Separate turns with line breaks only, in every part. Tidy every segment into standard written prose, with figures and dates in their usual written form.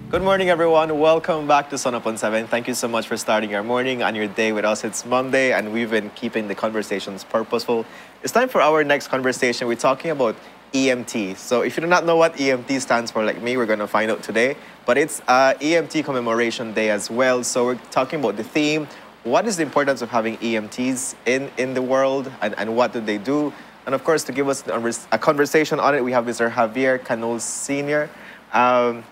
Good morning, everyone. Welcome back to Sunup on 7. Thank you so much for starting your morning and your day with us. It's Monday, and we've been keeping the conversations purposeful. It's time for our next conversation. We're talking about EMT. So if you do not know what EMT stands for, like me, we're going to find out today. But it's EMT Commemoration Day as well. So we're talking about the theme. What is the importance of having EMTs in the world, and what do they do? And of course, to give us a conversation on it, we have Mr. Javier Canul Sr.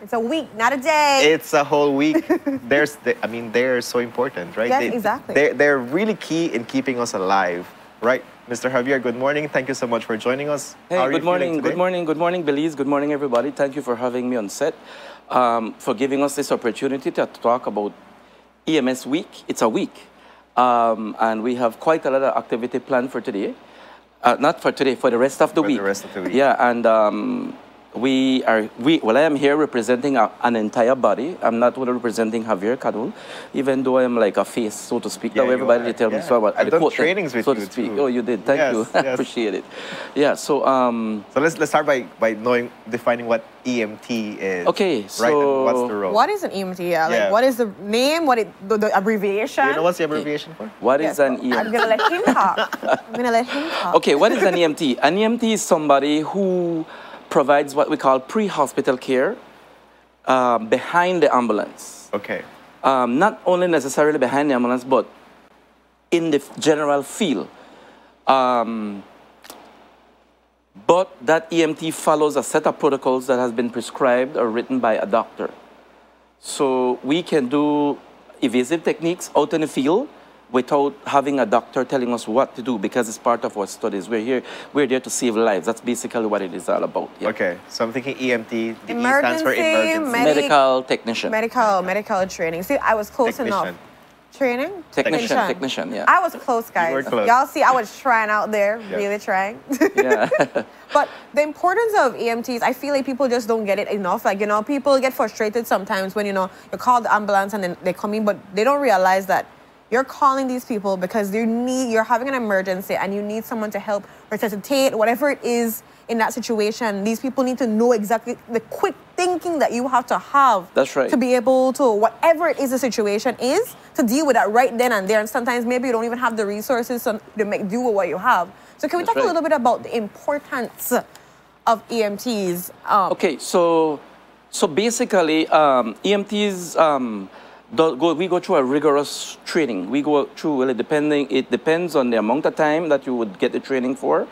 It's a week, not a day.
It's a whole week. They're so important, right?
Yes, exactly.
They're really key in keeping us alive, right? Mr. Javier, good morning. Thank you so much for joining us.
Hey, good morning, Belize. Good morning, everybody. Thank you for having me on set, for giving us this opportunity to talk about EMS Week. It's a week, and we have quite a lot of activity planned for today. Not for today, for the rest of the week.
For the rest of the week.
Yeah, and I am here representing an entire body. I'm not only representing Javier Canul, even though I'm like a face, so to speak.
Yeah,
now everybody tell me so.
I've done trainings with
so
you
to speak.
too.
Oh, you did. Thank you.
Yes.
Appreciate it. Yeah. So
So let's start by defining what EMT is.
Okay. So
right, and what's the role?
What is an EMT? Like, what is the name? The abbreviation?
Do you know what's the abbreviation for?
What is an EMT?
I'm gonna let him talk.
Okay. What is an EMT? An EMT is somebody who provides what we call pre-hospital care behind the ambulance.
Okay.
Not only necessarily behind the ambulance, but in the general field. But that EMT follows a set of protocols that has been prescribed or written by a doctor. So we can do evasive techniques out in the field without having a doctor telling us what to do, because it's part of our studies. We're there to save lives. That's basically what it is all about. Yeah.
Okay, so I'm thinking EMT. The E
Emergency,
stands for emergency.
Medical technician.
Medical training. See, I was close enough. Training?
Technician, yeah.
I was close, guys.
You were close.
Y'all see, I was trying out there,
Yeah.
really trying.
Yeah.
But the importance of EMTs, I feel like people just don't get it enough. Like, people get frustrated sometimes when, you call the ambulance and then they come in, but they don't realize that you're calling these people because you're having an emergency and you need someone to help resuscitate, whatever it is in that situation. These people need to know exactly the quick thinking that you have to have.
That's right.
To be able to, whatever it is the situation is, to deal with that right then and there. And sometimes maybe you don't even have the resources to make do with what you have. So can we talk a little bit about the importance of EMTs?
Okay, so basically, EMTs, we go through a rigorous training. We go through, it depends on the amount of time that you would get the training for.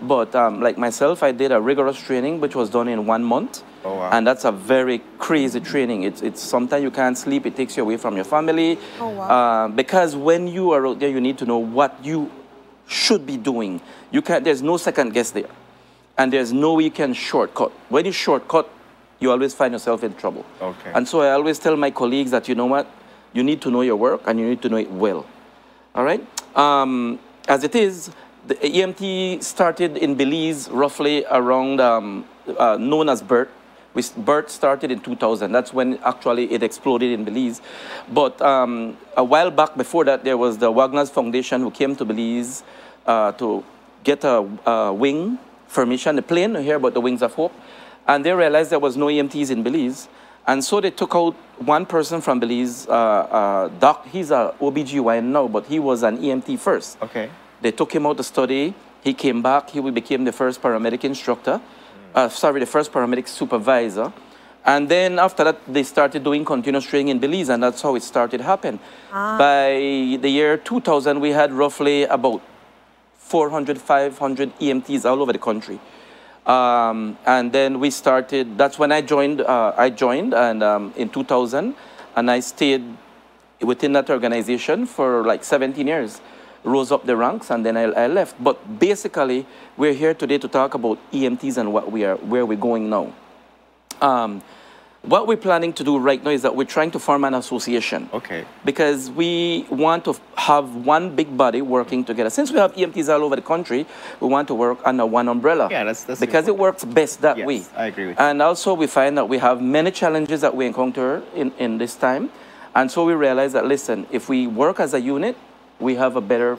But like myself, I did a rigorous training, which was done in 1 month.
Oh, wow.
And that's a very crazy training. It's sometimes you can't sleep. It takes you away from your family.
Oh, wow.
Because when you are out there, you need to know what you should be doing. There's no second guess there. And there's no way you can shortcut. When you shortcut, you always find yourself in trouble.
Okay.
And so I always tell my colleagues that, you know what? You need to know your work and you need to know it well. All right? As it is, the EMT started in Belize roughly around, known as BERT. BERT started in 2000. That's when actually it exploded in Belize. But a while back before that, there was the Wagner's Foundation who came to Belize to get a wing formation, a plane, here about the Wings of Hope. And they realized there was no EMTs in Belize. And so they took out one person from Belize, Doc. He's a OBGYN now, but he was an EMT first.
Okay.
They took him out to study. He came back. He became the first paramedic instructor. The first paramedic supervisor. And then after that, they started doing continuous training in Belize, and that's how it started happening. By the year 2000, we had roughly about 400, 500 EMTs all over the country. And then we started, that's when I joined, and in 2000, and I stayed within that organization for like 17 years. Rose up the ranks, and then I left. But basically, we're here today to talk about EMTs and where we're going now. What we're planning to do right now is that we're trying to form an association.
Okay.
Because we want to have one big body working together. Since we have EMTs all over the country, we want to work under one umbrella.
Yeah, that's
because it works best that way.
I agree with you.
And also we find that we have many challenges that we encounter in this time. And so we realize that, listen, if we work as a unit, we have a better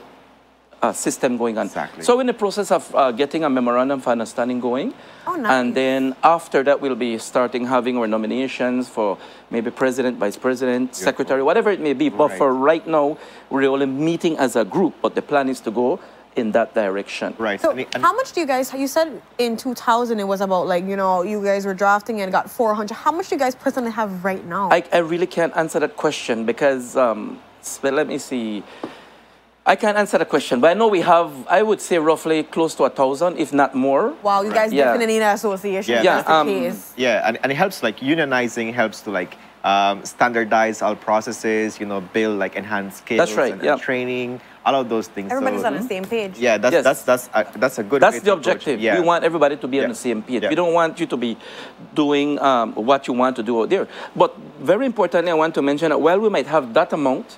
system going on.
Exactly.
So we're in the process of getting a memorandum of understanding going.
Oh, nice.
And then after that, we'll be starting having our nominations for maybe president, vice president, secretary, whatever it may be. But for right now, we're only meeting as a group, but the plan is to go in that direction.
Right.
So how much do you guys, you said in 2000 it was about like, you know, you guys were drafting and got 400. How much do you guys personally have right now?
I really can't answer that question because, well, let me see. I can't answer the question, but I know we have, I would say roughly close to 1,000, if not more.
Wow, you guys definitely need an association.
Yeah.
That's the case.
Yeah, and it helps, like, unionizing helps to, like, standardize all processes, you know, build, like, enhanced skills.
That's right,
and training, all of those things.
Everybody's on the same page.
Yeah, that's a good
That's
way
the
to
objective.
approach it. Yeah.
We want everybody to be on the same page. We don't want you to be doing what you want to do out there. But very importantly, I want to mention that while we might have that amount,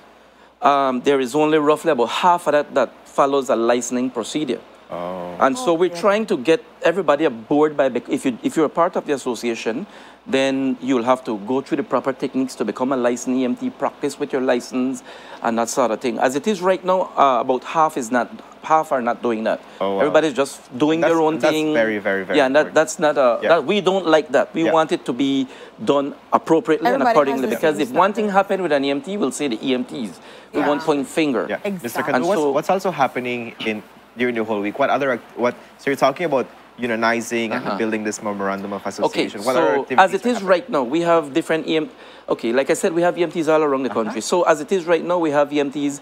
there is only roughly about half of that follows a licensing procedure.
Oh.
And so we're trying to get everybody aboard by, if you're a part of the association, then you'll have to go through the proper techniques to become a licensed EMT, practice with your license and that sort of thing. As it is right now, about half are not doing that.
Oh, wow.
Everybody's just doing their own thing.
That's very, very, very
Yeah, and
important.
that's not that we don't like that. We want it to be done appropriately and accordingly, because if one thing happened with an EMT, we'll say the EMTs. We won't point finger.
Yeah.
Exactly.
Mr. Canul, what's also happening during the whole week? So you're talking about unionizing and building this memorandum of association.
Okay,
What other
so
activities
as it
are
is
happening?
right now, we have different okay, like I said, we have EMTs all around the country. So as it is right now, we have EMTs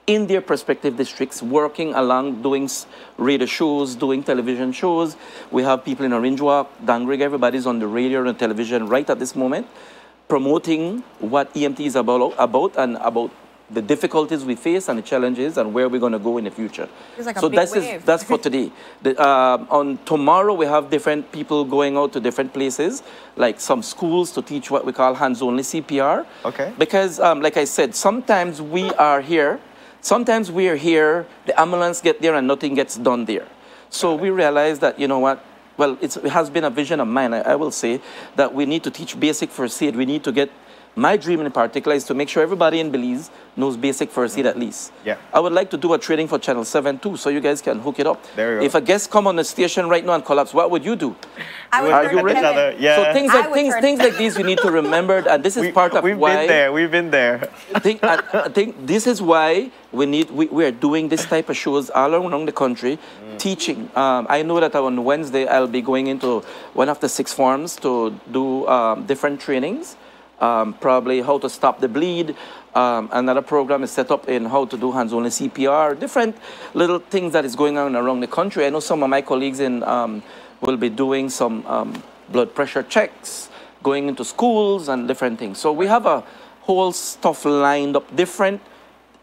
in their respective districts working along, doing radio shows, doing television shows. We have people in Orange Walk, Dangrig, everybody's on the radio and television right at this moment, promoting what EMT is about and about the difficulties we face and the challenges and where we're going to go in the future.
It's like a
So
big
that's
wave.
that's for today. On tomorrow, we have different people going out to different places, like some schools to teach what we call hands-only CPR.
Okay.
Because, like I said, sometimes we are here, the ambulance get there and nothing gets done there. So we realize that, you know what, well, it has been a vision of mine, I will say, that we need to teach basic first aid. We need to get, my dream in particular is to make sure everybody in Belize knows basic first aid at least.
Yeah.
I would like to do a training for Channel 7 too, so you guys can hook it up.
There you go.
If a guest come on the station right now and collapse, what would you do?
I would
Are
turn
you ready?
to Kevin.
Yeah.
So things
I
like
would turn-
things like these you need to remember, and this is part of
We've
why
been there.
I think this is why we are doing this type of shows all around the country, teaching. I know that on Wednesday I'll be going into one of the 6 forms to do different trainings, probably how to stop the bleed. Another program is set up in how to do hands-only CPR, different little things that is going on around the country. I know some of my colleagues will be doing some blood pressure checks, going into schools and different things. So we have a whole stuff lined up different.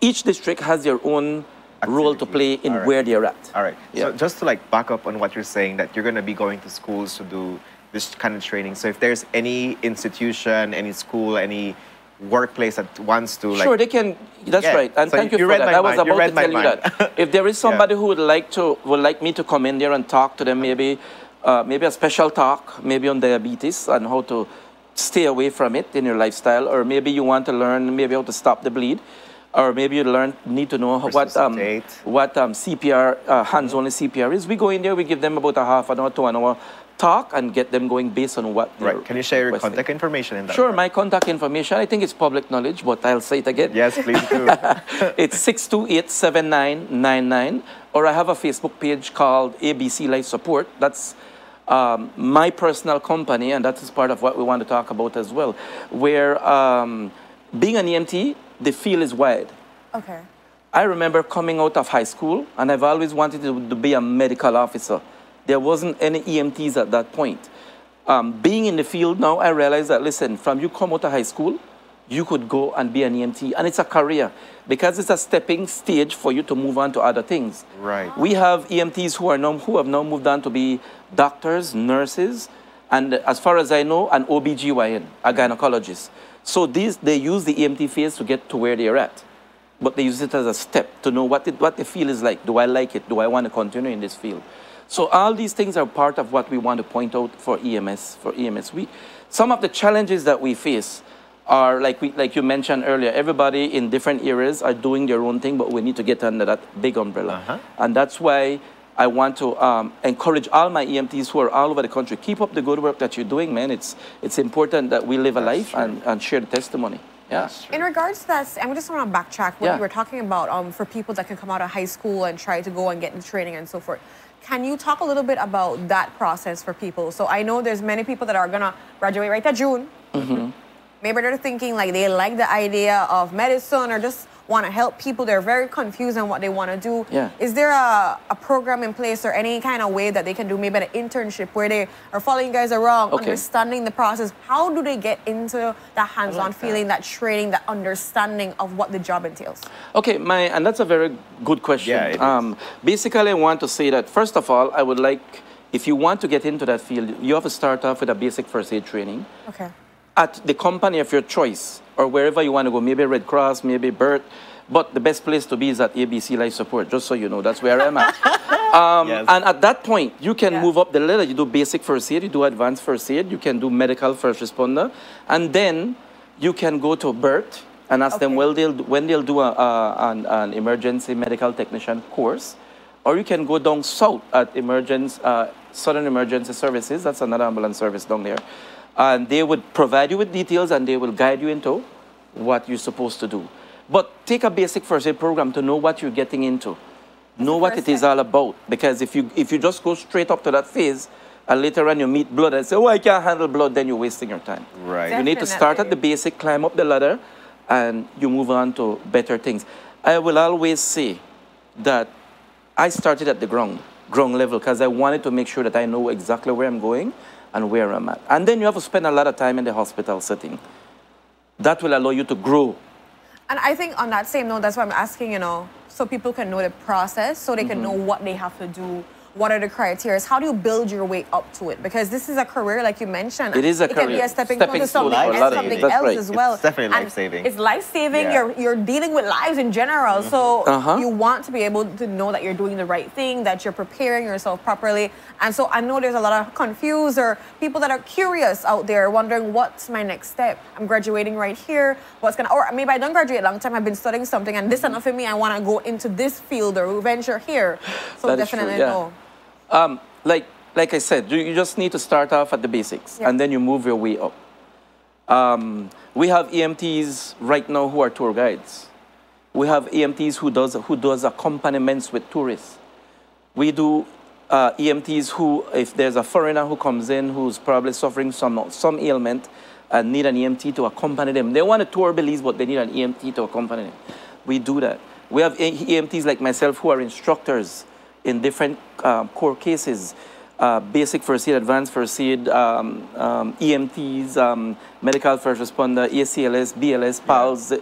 Each district has their own role to play in where they're at.
All right.
Yeah.
So just to like back up on what you're saying, that you're going to be going to schools to do this kind of training. So if there's any institution, any school, any workplace that wants to, like,
Sure, they can. That's
Yeah.
right. And
So
thank you
you
for
read
that.
my
I was
mind. You
about to
read my
tell you
mind.
that. If there is somebody who would like me to come in there and talk to them, maybe a special talk, maybe on diabetes and how to stay away from it in your lifestyle, or maybe you want to learn maybe how to stop the bleed, or maybe you need to know what CPR, hands-only CPR is. We go in there, we give them about a half an hour to an hour talk and get them going based on what they're
right. Can you share your
requesting.
contact information in that?
Sure, my contact information, I think it's public knowledge, but I'll say it again.
Yes, please do.
It's 628-7999, or I have a Facebook page called ABC Life Support. That's my personal company, and that is part of what we want to talk about as well, where being an EMT, the field is wide.
Okay.
I remember coming out of high school, and I've always wanted to be a medical officer. There wasn't any EMTs at that point. Being in the field now, I realize that, listen, from you come out of high school, you could go and be an EMT, and it's a career, because it's a stepping stage for you to move on to other things.
Right.
We have EMTs who have now moved on to be doctors, nurses, and as far as I know, an OBGYN, a gynecologist. So they use the EMT phase to get to where they're at. But they use it as a step to know what the field is like. Do I like it? Do I want to continue in this field? So all these things are part of what we want to point out for EMS week. Some of the challenges that we face, are, like you mentioned earlier, everybody in different areas are doing their own thing, but we need to get under that big umbrella. And that's why I want to encourage all my EMTs who are all over the country, keep up the good work that you're doing, man. It's important that we live a life and share the testimony. Yeah.
In regards to that, I just want to backtrack what you were talking about for people that can come out of high school and try to go and get into training and so forth. Can you talk a little bit about that process for people? So I know there's many people that are going to graduate right at June. Maybe they're thinking like they like the idea of medicine or just want to help people. They're very confused on what they want to do. Is there a program in place or any kind of way that they can do, maybe an internship where they are following you guys around, understanding the process? How do they get into that hands-on feeling, that training, that understanding of what the job entails?
Okay, and that's a very good question. Basically, I want to say that, first of all, I would like, if you want to get into that field, you have to start off with a basic first aid training. At the company of your choice, or wherever you want to go, maybe Red Cross, maybe BERT, but the best place to be is at ABC Life Support, just so you know, that's where I'm at. And at that point, you can move up the ladder. You do basic first aid, you do advanced first aid, you can do medical first responder, and then you can go to BERT and ask them when they'll do an emergency medical technician course, or you can go down south at Southern Emergency Services, that's another ambulance service down there. And they would provide you with details and they will guide you into what you're supposed to do. But take a basic first aid program to know what you're getting into. Know what it is all about. Because if you just go straight up to that phase and later on you meet blood and say, oh, I can't handle blood, then you're wasting your time. You need to start at the basic, climb up the ladder, and you move on to better things. I will always say that I started at the ground level because I wanted to make sure that I know exactly where I'm going and where I'm at. And then you have to spend a lot of time in the hospital setting. That will allow you to grow.
And I think on that same note, that's why I'm asking, you know, so people can know the process, so they can know what they have to do, what are the criteria, how do you build your way up to it? Because this is a career, like you mentioned.
It is a career.
It can be a stepping stone to something else as well.
It's definitely life-saving.
It's life-saving. You're dealing with lives in general. So you want to be able to know that you're doing the right thing, that you're preparing yourself properly. And so I know there's a lot of confused or people that are curious out there wondering, what's my next step? I'm graduating right here. Or maybe I don't graduate a long time. I've been studying something and this enough for me. I want to go into this field or venture here. So
that
definitely know.
Like I said, you just need to start off at the basics and then you move your way up. We have EMTs right now who are tour guides. We have EMTs who does accompaniments with tourists. We do EMTs who, if there's a foreigner who comes in who's probably suffering some ailment and need an EMT to accompany them. They want to tour Belize, but they need an EMT to accompany them. We do that. We have EMTs like myself who are instructors in different core cases, basic first aid, advanced first aid, EMTs, medical first responder, ACLS, BLS, PALS.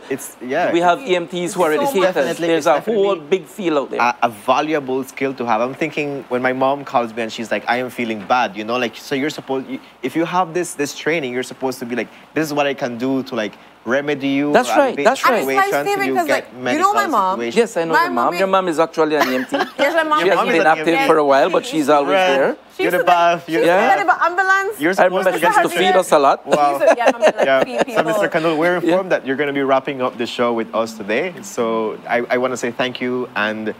We have EMTs who are educators. There's a whole big field out there.
A valuable skill to have. I'm thinking when my mom calls me and she's like, I am feeling bad, you know, like, so you're supposed, if you have this training, you're supposed to be like, this is what I can do to like remedy you.
That's right. That's right.
And it's life-saving because, like, you know my mom.
Yes, I know your mom. Your mom is actually an EMT.
Yes, my mom.
She hasn't been active for a while, but she's always there.
You're the bath.
She's about ambulance.
I remember she used to feed us a lot.
Wow.
So
Mr. Canul, we're informed that you're going to be wrapping up the show with us today. So I want to say thank you and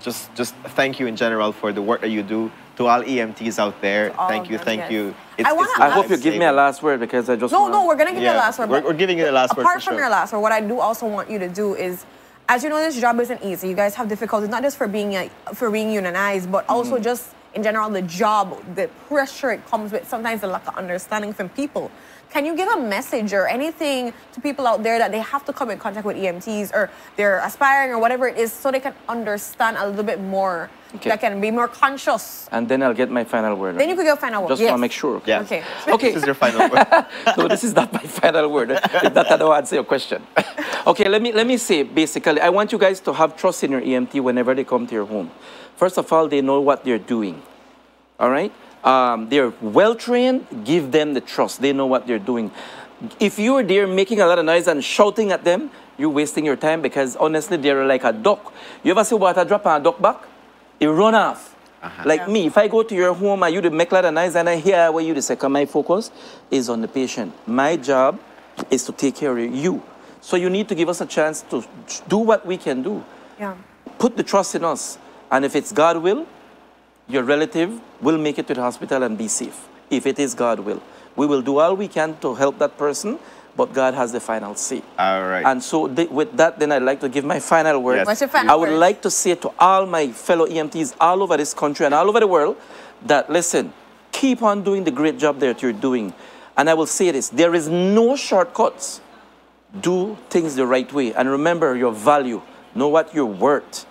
just thank you in general for the work that you do. To all EMTs out there, thank you.
I
hope you give me a last word because I just
No, we're going to give you a last word.
We're giving you the last word.
Apart from your last word, what I do also want you to do is, as you know, this job isn't easy. You guys have difficulties, not just for being unionized, but also just in general, the job, the pressure it comes with, sometimes the lack of understanding from people. Can you give a message or anything to people out there that they have to come in contact with EMTs or they're aspiring or whatever it is so they can understand a little bit more, that can be more conscious?
And then I'll get my final word.
Then you could get a final word.
Just want to make sure.
Okay.
This is your final word.
No, this is not my final word. If that, I don't answer your question. Okay, let me say, basically, I want you guys to have trust in your EMT whenever they come to your home. First of all, they know what they're doing. All right? They're well-trained, give them the trust. They know what they're doing. If you're there making a lot of noise and shouting at them, you're wasting your time because honestly, they're like a duck. You ever see water drop on a duck back? It run off. Like me, if I go to your home and you make a lot of noise and I hear what you say, my focus is on the patient. My job is to take care of you. So you need to give us a chance to do what we can do.
Yeah.
Put the trust in us. And if it's God will, your relative will make it to the hospital and be safe. If it is God will. We will do all we can to help that person, but God has the final say.
All right.
And so with that, then I'd like to give my final word.
Yes.
What's your final
I would
word?
like to say to all my fellow EMTs all over this country and all over the world that, listen, keep on doing the great job that you're doing. And I will say this, there is no shortcuts. Do things the right way. And remember your value. Know what you're worth.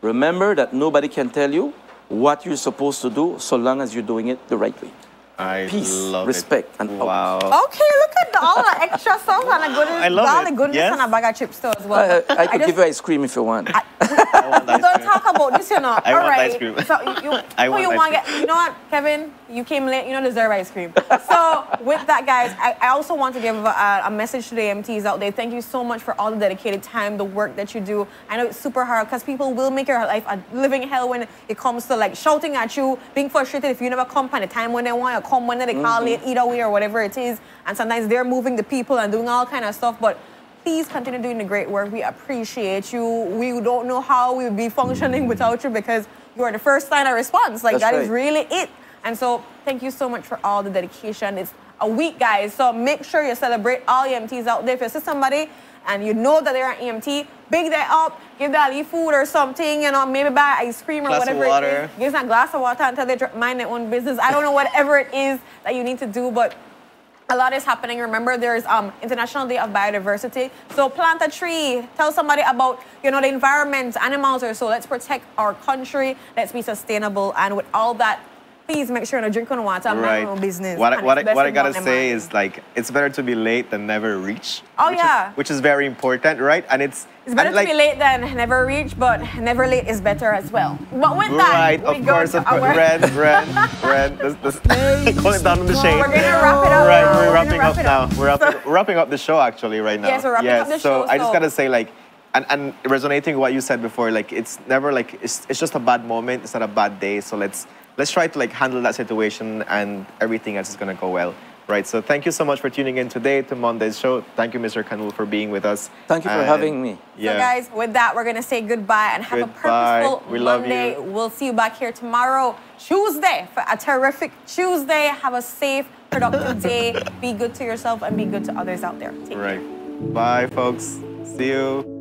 Remember that nobody can tell you what you're supposed to do so long as you're doing it the right way.
I
Peace,
love
respect,
it.
and
wow.
Okay, look at all the extra stuff and the goodness,
I love
all
it.
the goodness
Yes.
and a bag of chips too as well.
I could
just-
give you ice cream if you want.
I want ice
Don't
cream.
talk about this, you know.
I
All
want
right.
ice cream.
So you,
I
who
want
you
ice
want
cream.
get? You know what, Kevin? You came late. You don't deserve ice cream. So with that, guys, I also want to give a message to the EMTs out there. Thank you so much for all the dedicated time, the work that you do. I know it's super hard because people will make your life a living hell when it comes to like shouting at you, being frustrated if you never come at the time when they want to come, when they call late, either way or whatever it is. And sometimes they're moving the people and doing all kind of stuff, but please continue doing the great work. We appreciate you. We don't know how we would be functioning without you because you are the first line of response. Like,
That's
that is
right.
really it. And so thank you so much for all the dedication. It's a week, guys. So make sure you celebrate all EMTs out there. If you see somebody and you know that they're an EMT, big that up, give that a food or something, you know, maybe buy ice cream or
Glass of
whatever
water.
it is. Give them a glass of water until they mind their own business. I don't know whatever it is that you need to do, but a lot is happening. Remember, there's International Day of Biodiversity. So plant a tree. Tell somebody about, you know, the environment, animals or so. Let's protect our country. Let's be sustainable. And with all that, please make sure to drink on water. Mind
Right.
your own business.
What
And
I
it's best
gotta
about them
say
mind.
is like it's better to be late than never reach.
Oh,
which
yeah.
which is very important, right? And it's
better
and, like,
to be late than never reach, but never late is better as well. But with that,
Right,
we
of
go
course,
to
of course.
our-
Ren. Call it down in the shade.
We're gonna wrap it up.
Right,
now.
we're
gonna
wrapping
wrap
up
it
now. We're wrapping up the show actually right now.
Yes, we're wrapping up the
so
show,
I just
so-
gotta say like, and resonating with what you said before, like it's never like it's just a bad moment. It's not a bad day. So let's try to like handle that situation and everything else is gonna go well. Right. So thank you so much for tuning in today to Monday's show. Thank you, Mr. Canul, for being with us.
Thank you for
And,
having me.
Yeah.
So guys, with that, we're going to say goodbye and have
Goodbye.
a purposeful
We love
Monday.
you.
We'll see you back here tomorrow, Tuesday, for a terrific Tuesday. Have a safe, productive day. Be good to yourself and be good to others out there. Take care.
Right. Bye, folks. See you.